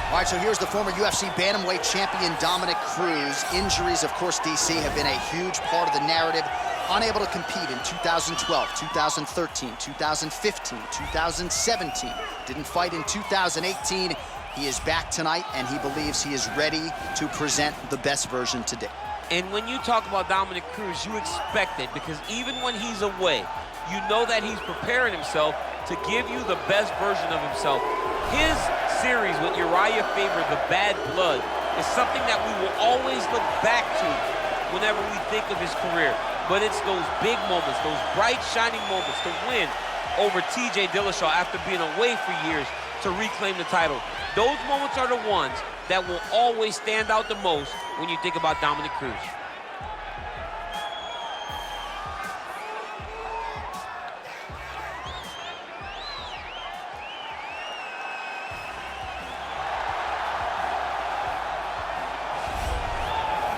All right, so here's the former UFC bantamweight champion, Dominic Cruz. Injuries, of course, DC, have been a huge part of the narrative. Unable to compete in 2012, 2013, 2015, 2017. Didn't fight in 2018. He is back tonight, and he believes he is ready to present the best version today. And when you talk about Dominic Cruz, you expect it, because even when he's away, you know that he's preparing himself to give you the best version of himself. His series with Uriah Faber, The Bad Blood, is something that we will always look back to whenever we think of his career. But it's those big moments, those bright, shining moments to win over TJ Dillashaw after being away for years to reclaim the title. Those moments are the ones that will always stand out the most when you think about Dominic Cruz.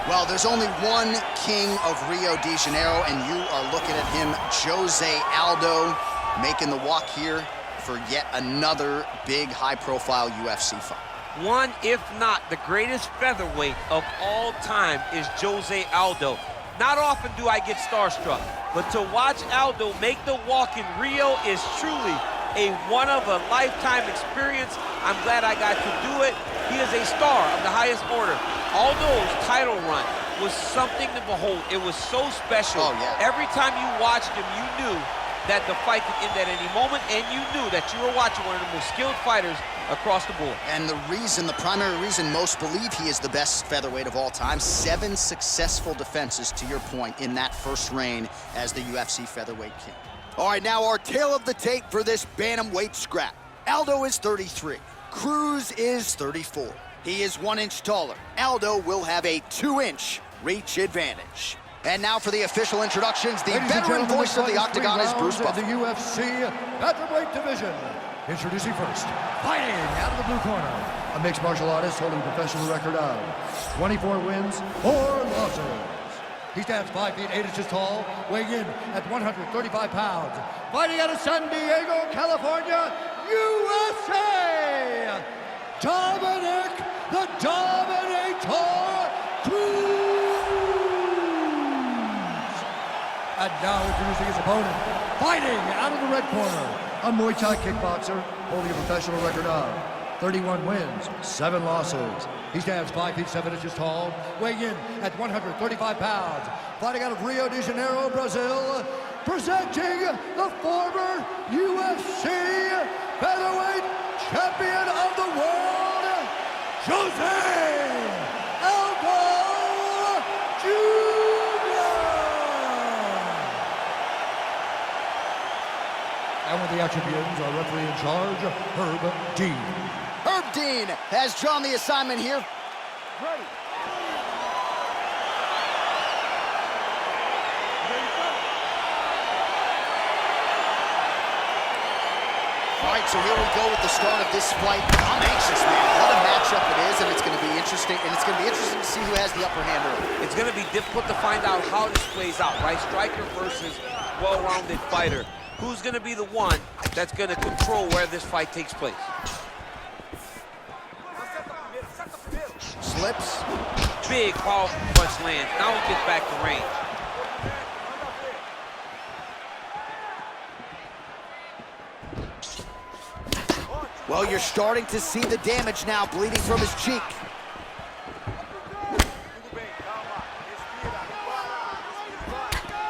Well, there's only one king of Rio de Janeiro, and you are looking at him, Жозе Aldо, making the walk here for yet another big, high-profile UFC fight. One, if not the greatest featherweight of all time, is Жозе Aldо. Not often do I get starstruck, but to watch Aldo make the walk in Rio is truly a one-of-a-lifetime experience. I'm glad I got to do it. He is a star of the highest order. Aldo's title run was something to behold. It was so special. Oh, yeah. Every time you watched him, you knew that the fight could end at any moment, and you knew that you were watching one of the most skilled fighters across the board. And the primary reason most believe he is the best featherweight of all time, 7 successful defenses, to your point, in that first reign as the UFC featherweight king. All right, now our tale of the tape for this bantamweight scrap. Aldo is 33. Cruz is 34. He is 1 inch taller. Aldo will have a 2-inch reach advantage. And now for the official introductions, the veteran voice of the Octagon is Bruce Buffer. The UFC Featherweight Division. Introducing first, fighting out of the blue corner, a mixed martial artist holding a professional record of 24 wins, 4 losses. He stands 5 feet 8 inches tall, weighing in at 135 pounds. Fighting out of San Diego, California, USA, Dominic the Dominator Cruz. And now introducing his opponent, fighting out of the red corner, a Muay Thai kickboxer holding a professional record of 31 wins, 7 losses. He stands 5 feet 7 inches tall, weighing in at 135 pounds. Fighting out of Rio de Janeiro, Brazil, presenting the former UFC featherweight champion of the world, Жозе Алдо Jr. And with the action begins, our referee in charge, Herb Dean. Herb Dean has drawn the assignment here. Ready. All right, so here we go with the start of this fight. I'm anxious, man. What a matchup it is, and it's going to be interesting. And it's going to be interesting to see who has the upper hand early. It's going to be difficult to find out how this plays out, right? Striker versus well-rounded fighter. Who's going to be the one that's going to control where this fight takes place? Slips. Big, powerful punch lands. Now he gets back to range. Well, you're starting to see the damage now, bleeding from his cheek.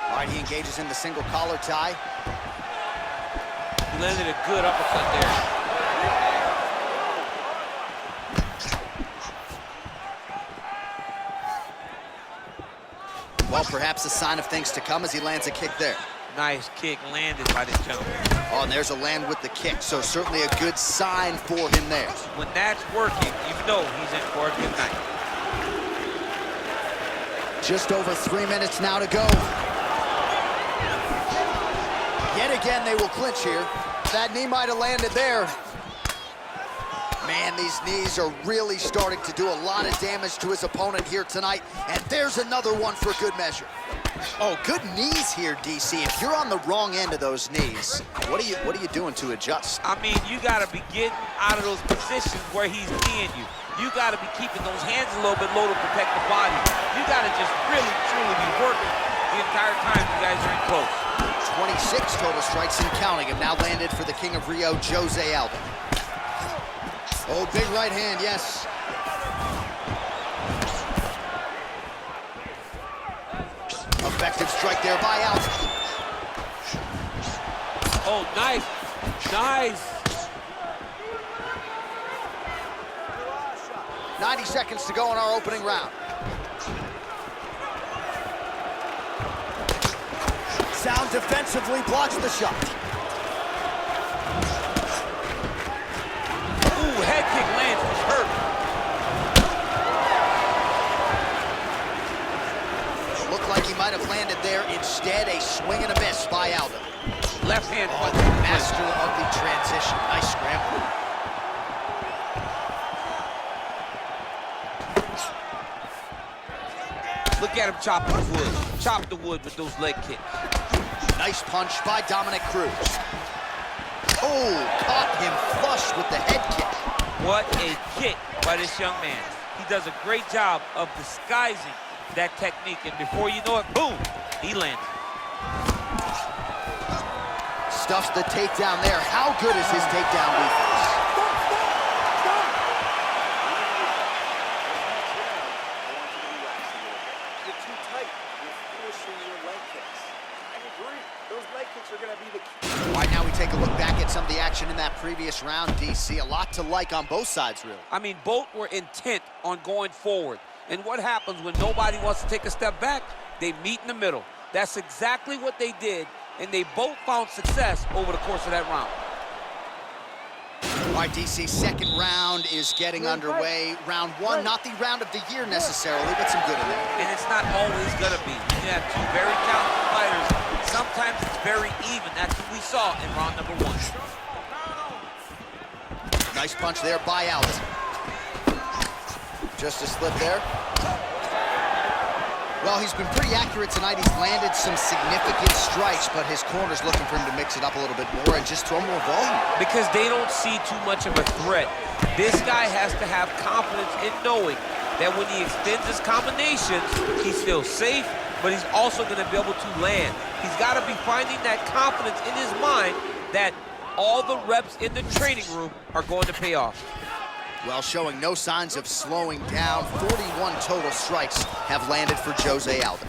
All right, he engages in the single collar tie. He landed a good uppercut there. Well, perhaps a sign of things to come as he lands a kick there. Nice kick landed by this gentleman. Oh, and there's a land with the kick, so certainly a good sign for him there. When that's working, you know he's in for a good night. Just over 3 minutes now to go. Yet again, they will clinch here. That knee might have landed there. Man, these knees are really starting to do a lot of damage to his opponent here tonight, and there's another one for good measure. Oh, good knees here, DC. If you're on the wrong end of those knees, what are you doing to adjust? I mean, you got to be getting out of those positions where he's kneeing you. You got to be keeping those hands a little bit low to protect the body. You got to just really, truly be working the entire time you guys are in close. 26 total strikes and counting have now landed for the King of Rio, Жозе Алдо. Oh, big right hand, yes. Effective strike there by Aldо. Oh, nice. Nice. 90 seconds to go in our opening round. Sound defensively blocks the shot. Ooh, head kick lands, was hurt. Looked like he might have landed there. Instead, a swing and a miss by Aldо. Left hand. Oh, master of the transition. Nice scramble. Look at him chop the wood. Chop the wood with those leg kicks. Nice punch by Dominic Kruz. Oh, caught him flush with the head kick. What a kick by this young man. He does a great job of disguising that technique, and before you know it, boom, he lands. Stuffs the takedown there. How good is his takedown defense? You're too tight. You're forcing your leg kicks. I agree. Those leg kicks are going to be the key. All right, now we take a look back at some of the action in that previous round, DC. A lot to like on both sides, really. I mean, both were intent on going forward. And what happens when nobody wants to take a step back? They meet in the middle. That's exactly what they did, and they both found success over the course of that round. All right, DC, second round is getting underway. Round one, not the round of the year necessarily, but some good in there. And it's not always going to be. You have two very talented fighters. Sometimes it's very even. That's what we saw in round number one. Nice punch there by Aldо. Just a slip there. Well, he's been pretty accurate tonight. He's landed some significant strikes, but his corner's looking for him to mix it up a little bit more and just throw more volume. Because they don't see too much of a threat. This guy has to have confidence in knowing that when he extends his combinations, he feels safe, but he's also going to be able to land. He's got to be finding that confidence in his mind that all the reps in the training room are going to pay off. Well, showing no signs of slowing down. 41 total strikes have landed for Жозе Алдо.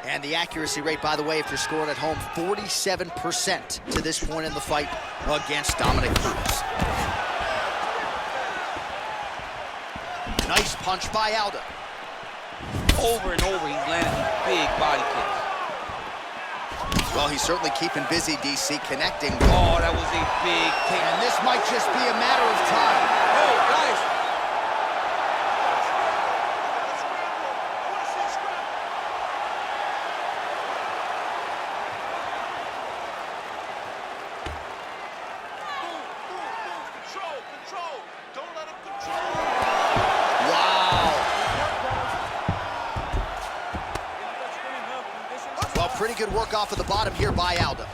And the accuracy rate, by the way, if you're scoring at home, 47% to this point in the fight against Dominic Kruz. Nice punch by Aldо. Over and over, he's landing these big body kicks. Well, he's certainly keeping busy, DC, connecting. Oh, that was a big kick. And this might just be a matter of time. Oh, nice. Control. Don't let him control. Wow. Well, pretty good work off of the bottom here by Aldо.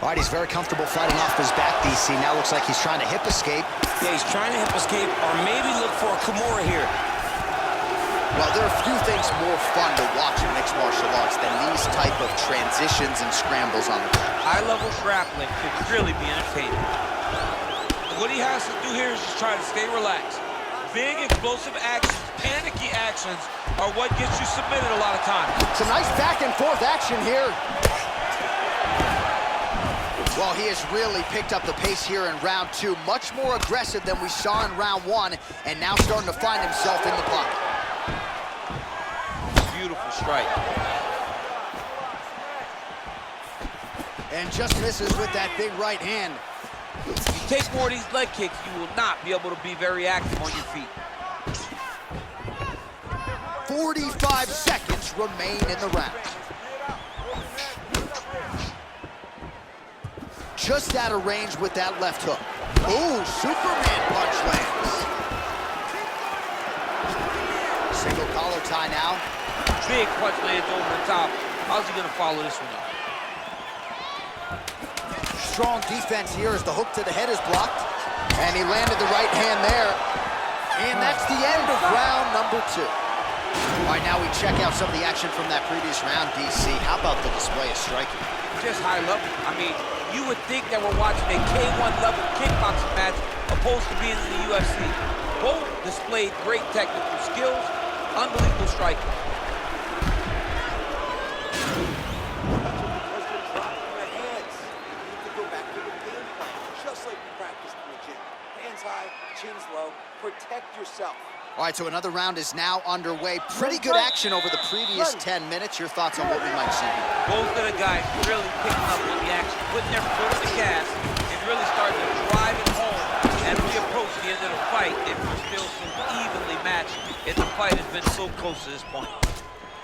All right, he's very comfortable fighting off his back, DC. Now looks like he's trying to hip escape. Yeah, he's trying to hip escape or maybe look for a Kimura here. Well, there are a few things more fun to watch in mixed martial arts than these type of transitions and scrambles on the ground. High-level grappling can really be entertaining. What he has to do here is just try to stay relaxed. Big, explosive actions, panicky actions are what gets you submitted a lot of times. Some nice back-and-forth action here. Well, he has really picked up the pace here in round two. Much more aggressive than we saw in round one, and now starting to find himself in the pocket. Beautiful strike. And just misses with that big right hand. If you take more of these leg kicks, you will not be able to be very active on your feet. 45 seconds remain in the round. Just out of range with that left hook. Ooh, Superman punch lands. Single collar tie now. big punch lands over the top. How's he gonna follow this one up? Strong defense here as the hook to the head is blocked. And he landed the right hand there. And that's the end of round number 2. All right, now we check out some of the action from that previous round, DC. How about the display of striking? Just high level. I mean, you would think that we're watching a K1 level kickboxing match opposed to being in the UFC. Both displayed great technical skills, unbelievable striking. Because you're dropping your hands. You need to go back to the game plan, just like you practiced in the gym. Hands high, chins low, protect yourself. All right, so another round is now underway. Pretty good action over the previous 10 minutes. Your thoughts on what we might see here? Both of the guys really picking up on the action, putting their foot on the gas, and really starting to drive it home as we approach the end of the fight. If we're still so evenly matched, and the fight has been so close to this point.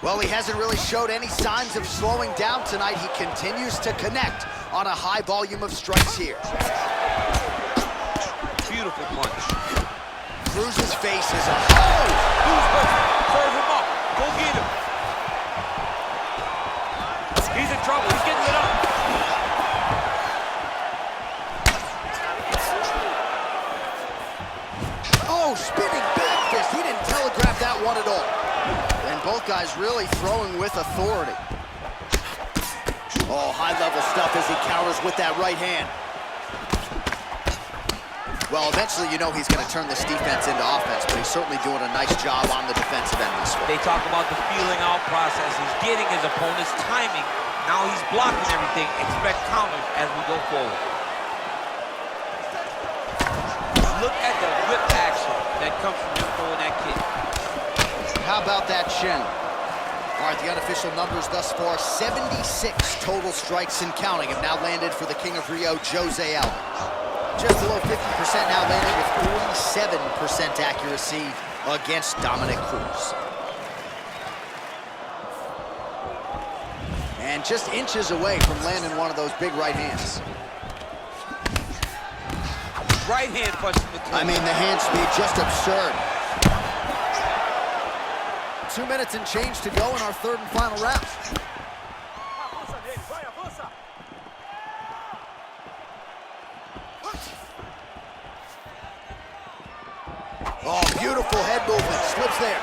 Well, he hasn't really showed any signs of slowing down tonight. He continues to connect on a high volume of strikes here. Beautiful punch. Cruz's face is a... Oh! Cruz hurt. Serve him up. Go get him. He's in trouble. He's getting lit up. Oh, spinning back fist. He didn't telegraph that one at all. And both guys really throwing with authority. Oh, high-level stuff as he counters with that right hand. Well, eventually you know he's going to turn this defense into offense, but he's certainly doing a nice job on the defensive end this way. They talk about the feeling out process. He's getting his opponent's timing. Now he's blocking everything. Expect counters as we go forward. Look at the whip action that comes from him throwing that kick. How about that shin? All right, the unofficial numbers thus far, 76 total strikes and counting have now landed for the King of Rio, Жозе Aldо. Just below 50% now landing with 47% accuracy against Domininik Kruz. And just inches away from landing one of those big right hands. Right hand punch to the chin. I mean, the hand speed just absurd. 2 minutes and change to go in our third and final round. Oh, beautiful head movement, slips there.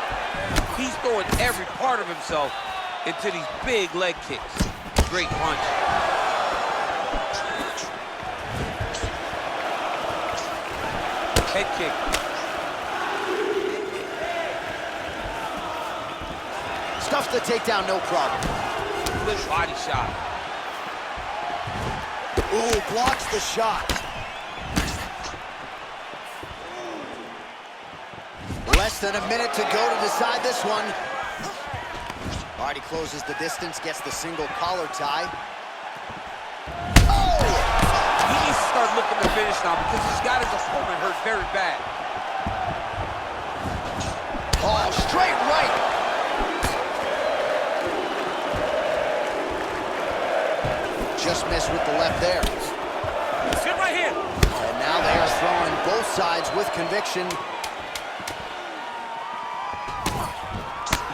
He's throwing every part of himself into these big leg kicks. Great punch. Head kick. Stuffs the takedown, no problem. Good body shot. Ooh, blocks the shot. Less than a minute to go to decide this one. All right, he closes the distance, gets the single collar tie. Oh! He needs to start looking to finish now because he's got his opponent hurt very bad. Oh, straight right. Just missed with the left there. Good right here. And now they are throwing both sides with conviction.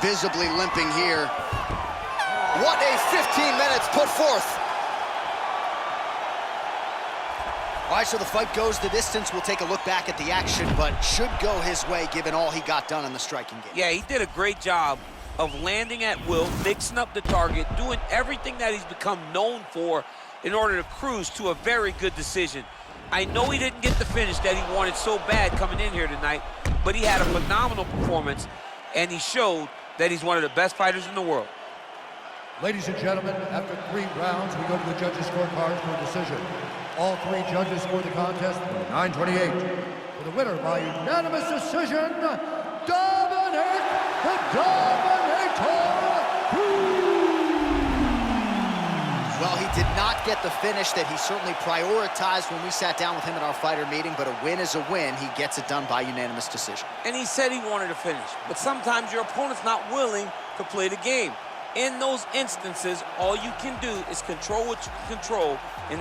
Visibly limping here. What a 15 minutes put forth. All right, so the fight goes the distance. We'll take a look back at the action, but should go his way given all he got done in the striking game. Yeah, he did a great job of landing at will, mixing up the target, doing everything that he's become known for in order to cruise to a very good decision. I know he didn't get the finish that he wanted so bad coming in here tonight, but he had a phenomenal performance, and he showed that he's one of the best fighters in the world. Ladies and gentlemen, after 3 rounds, we go to the judges' scorecards for a decision. All 3 judges scored the contest 9-28. For the winner by unanimous decision, Domininik the Dominator Cruz. Well, he did not get the finish that he certainly prioritized when we sat down with him at our fighter meeting, but a win is a win. He gets it done by unanimous decision. And he said he wanted to finish, but sometimes your opponent's not willing to play the game. In those instances, all you can do is control what you can control, and